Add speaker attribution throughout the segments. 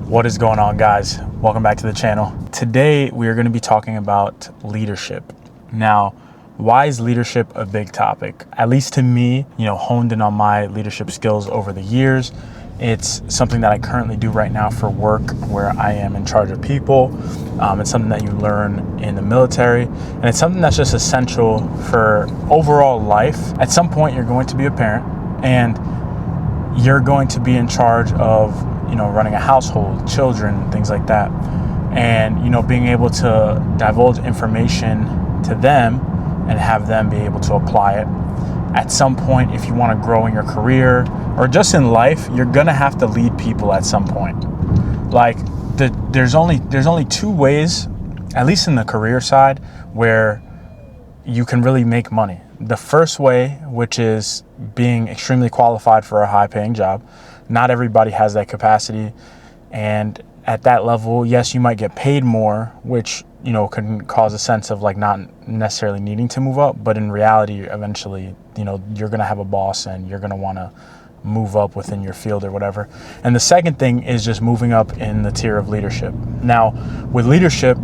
Speaker 1: What is going on, guys? Welcome back to the channel. Today we are going to be talking about leadership. Now, why is leadership a big topic? At least to me, honed in on my leadership skills over the years. It's something that I currently do right now for work, where I am in charge of people. It's something that you learn in the military, and it's something that's just essential for overall life. At some point, you're going to be a parent, and you're going to be in charge of running a household, children, things like that. And, being able to divulge information to them and have them be able to apply it. At some point, if you want to grow in your career or just in life, you're going to have to lead people at some point. There's only two ways, at least in the career side, where you can really make money. The first way, which is being extremely qualified for a high-paying job. Not everybody has that capacity, and at that level, yes, you might get paid more, which can cause a sense of not necessarily needing to move up, but in reality, eventually, you're gonna have a boss and you're gonna want to move up within your field or whatever. And the second thing is just moving up in the tier of leadership. Now, with leadership,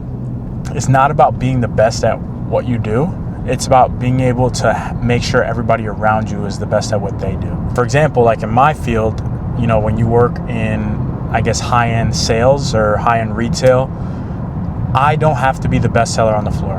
Speaker 1: it's not about being the best at what you do. It's about being able to make sure everybody around you is the best at what they do. For example, in my field, when you work in, high-end sales or high-end retail, I don't have to be the best seller on the floor.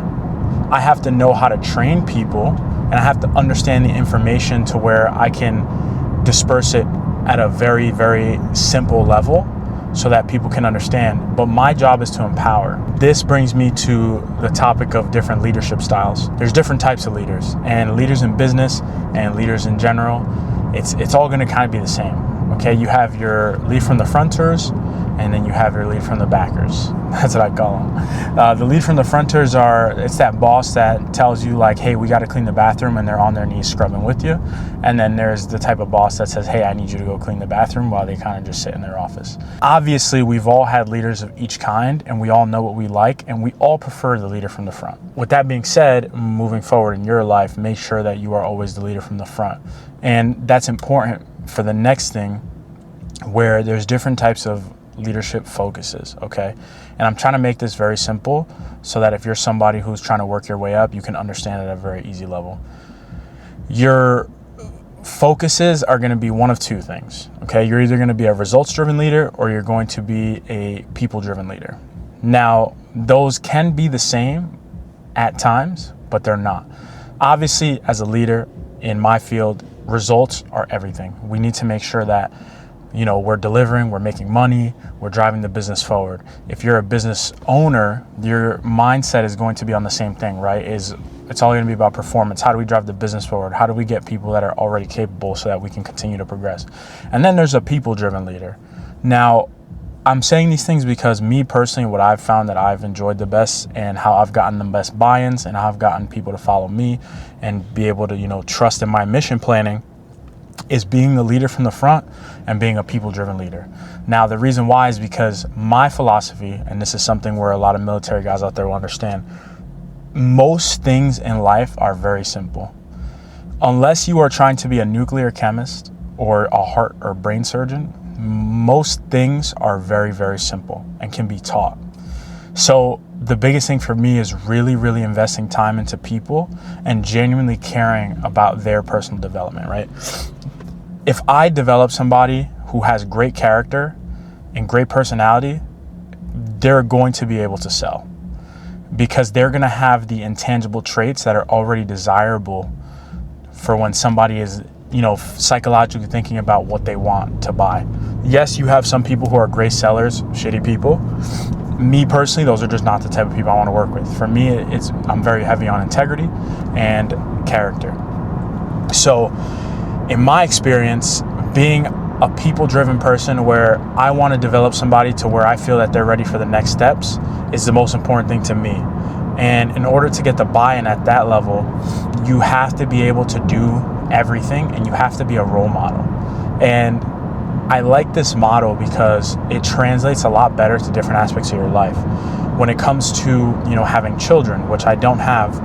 Speaker 1: I have to know how to train people, and I have to understand the information to where I can disperse it at a very, very simple level so that people can understand. But my job is to empower. This brings me to the topic of different leadership styles. There's different types of leaders, and leaders in business and leaders in general, it's all going to kind of be the same. Okay, you have your lead from the fronters, and then you have your lead from the backers. That's what I call them. The lead from the fronters it's that boss that tells you hey, we got to clean the bathroom, and they're on their knees scrubbing with you. And then there's the type of boss that says, hey, I need you to go clean the bathroom, while they kind of just sit in their office. Obviously, we've all had leaders of each kind, and we all know what we like, and we all prefer the leader from the front. With that being said, moving forward in your life, make sure that you are always the leader from the front. And that's important for the next thing, where there's different types of leadership focuses, okay? And I'm trying to make this very simple so that if you're somebody who's trying to work your way up, you can understand it at a very easy level. Your focuses are going to be one of two things, okay? You're either going to be a results-driven leader, or you're going to be a people-driven leader. Now, those can be the same at times, but they're not. Obviously, as a leader in my field, results are everything. We need to make sure that we're delivering, we're making money, we're driving the business forward. If you're a business owner, your mindset is going to be on the same thing, right? It's all going to be about performance. How do we drive the business forward? How do we get people that are already capable so that we can continue to progress? And then there's a people-driven leader. Now, I'm saying these things because me personally, what I've found that I've enjoyed the best, and how I've gotten the best buy-ins, and how I've gotten people to follow me and be able to, trust in my mission planning, is being the leader from the front and being a people-driven leader. Now, the reason why is because my philosophy, and this is something where a lot of military guys out there will understand, most things in life are very simple. Unless you are trying to be a nuclear chemist or a heart or brain surgeon, most things are very, very simple and can be taught. So the biggest thing for me is really, really investing time into people and genuinely caring about their personal development, right? If I develop somebody who has great character and great personality, they're going to be able to sell, because they're going to have the intangible traits that are already desirable for when somebody is psychologically thinking about what they want to buy. Yes, you have some people who are great sellers, shitty people. Me personally, those are just not the type of people I want to work with. For me, I'm very heavy on integrity and character. So in my experience, being a people-driven person where I want to develop somebody to where I feel that they're ready for the next steps is the most important thing to me. And in order to get the buy-in at that level, you have to be able to do everything, and you have to be a role model. And I like this model because it translates a lot better to different aspects of your life. When it comes to, having children, which I don't have,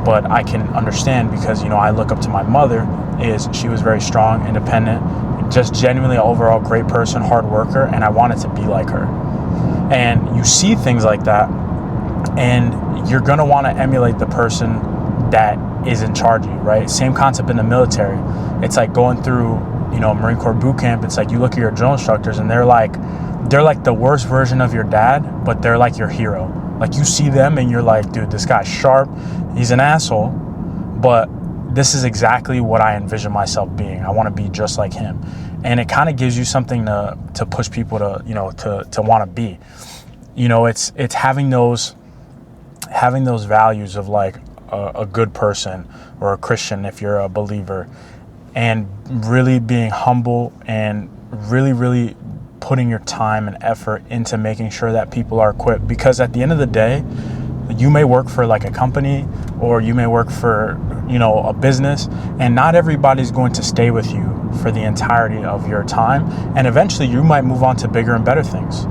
Speaker 1: but I can understand because, I look up to my mother. She was very strong, independent, just genuinely an overall great person, hard worker, and I wanted to be like her. And you see things like that, and you're gonna want to emulate the person that is in charge of you, right? Same concept in the military. It's like going through, Marine Corps boot camp. It's like you look at your drill instructors, and they're like the worst version of your dad, but they're like your hero. Like you see them, and you're like, dude, this guy's sharp. He's an asshole, but this is exactly what I envision myself being. I want to be just like him. And it kind of gives you something to push people to want to be. It's having those values of like a good person or a Christian if you're a believer, and really being humble and really putting your time and effort into making sure that people are equipped. Because at the end of the day, you may work for like a company, or you may work for a business, and not everybody's going to stay with you for the entirety of your time, and eventually you might move on to bigger and better things,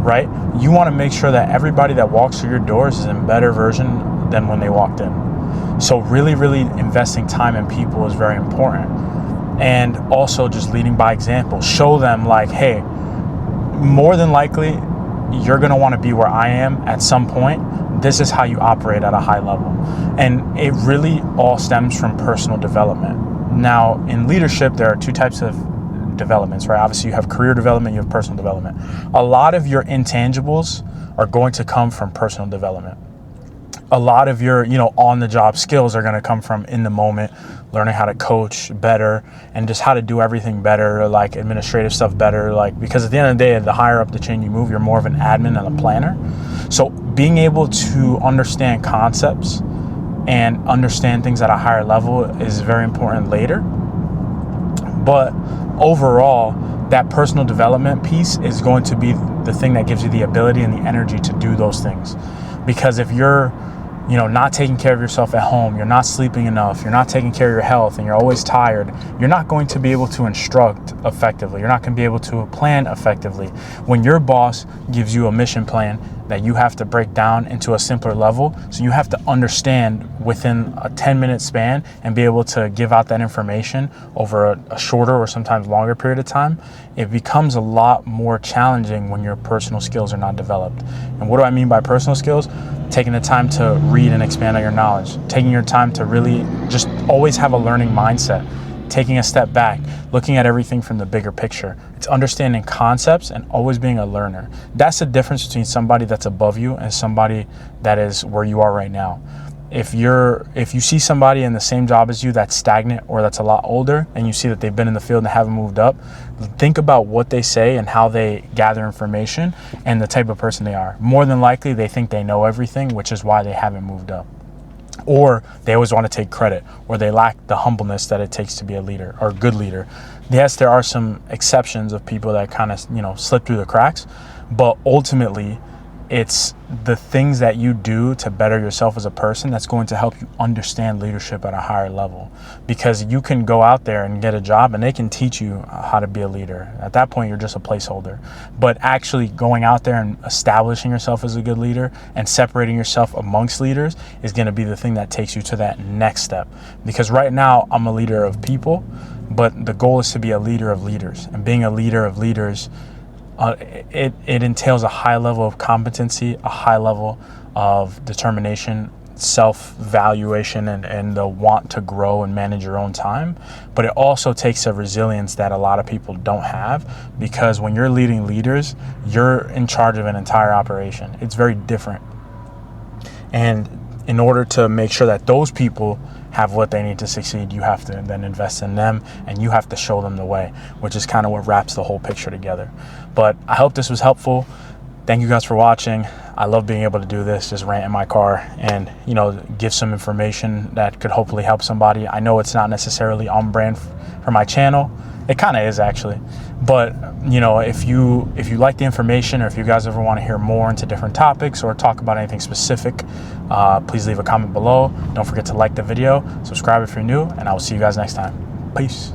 Speaker 1: right? You want to make sure that everybody that walks through your doors is in better version than when they walked in. So really investing time in people is very important. And also just leading by example. Show them like, hey, more than likely you're going to want to be where I am at some point. This is how you operate at a high level. And it really all stems from personal development. Now, in leadership, there are two types of developments, right? Obviously, you have career development, you have personal development. A lot of your intangibles are going to come from personal development. A lot of your, on-the-job skills are going to come from in the moment, learning how to coach better and just how to do everything better, like administrative stuff better, because at the end of the day, the higher up the chain you move, you're more of an admin and a planner. So being able to understand concepts and understand things at a higher level is very important later. But overall, that personal development piece is going to be the thing that gives you the ability and the energy to do those things. Because if you're not taking care of yourself at home, you're not sleeping enough, you're not taking care of your health, and you're always tired, you're not going to be able to instruct effectively. You're not going to be able to plan effectively. When your boss gives you a mission plan that you have to break down into a simpler level, so you have to understand within a 10-minute span and be able to give out that information over a shorter or sometimes longer period of time, it becomes a lot more challenging when your personal skills are not developed. And what do I mean by personal skills? Taking the time to read and expand on your knowledge, taking your time to really just always have a learning mindset, taking a step back, looking at everything from the bigger picture. It's understanding concepts and always being a learner. That's the difference between somebody that's above you and somebody that is where you are right now. If you see somebody in the same job as you that's stagnant or that's a lot older, and you see that they've been in the field and haven't moved up, think about what they say and how they gather information and the type of person they are. More than likely, they think they know everything, which is why they haven't moved up. Or they always want to take credit, or they lack the humbleness that it takes to be a leader or a good leader. Yes, there are some exceptions of people that kind of, slip through the cracks, but ultimately, it's the things that you do to better yourself as a person that's going to help you understand leadership at a higher level. Because you can go out there and get a job and they can teach you how to be a leader. At that point, you're just a placeholder. But actually going out there and establishing yourself as a good leader and separating yourself amongst leaders is going to be the thing that takes you to that next step. Because right now, I'm a leader of people, but the goal is to be a leader of leaders. And being a leader of leaders, it entails a high level of competency, a high level of determination, self-valuation, and the want to grow and manage your own time. But it also takes a resilience that a lot of people don't have, because when you're leading leaders, you're in charge of an entire operation. It's very different. And in order to make sure that those people have what they need to succeed, you have to then invest in them, and you have to show them the way, which is kind of what wraps the whole picture together. But I hope this was helpful. Thank you guys for watching. I love being able to do this, just rant in my car and, give some information that could hopefully help somebody. I know it's not necessarily on brand for my channel. It kind of is actually. But, if you like the information, or if you guys ever want to hear more into different topics or talk about anything specific, please leave a comment below. Don't forget to like the video, subscribe if you're new, and I will see you guys next time. Peace.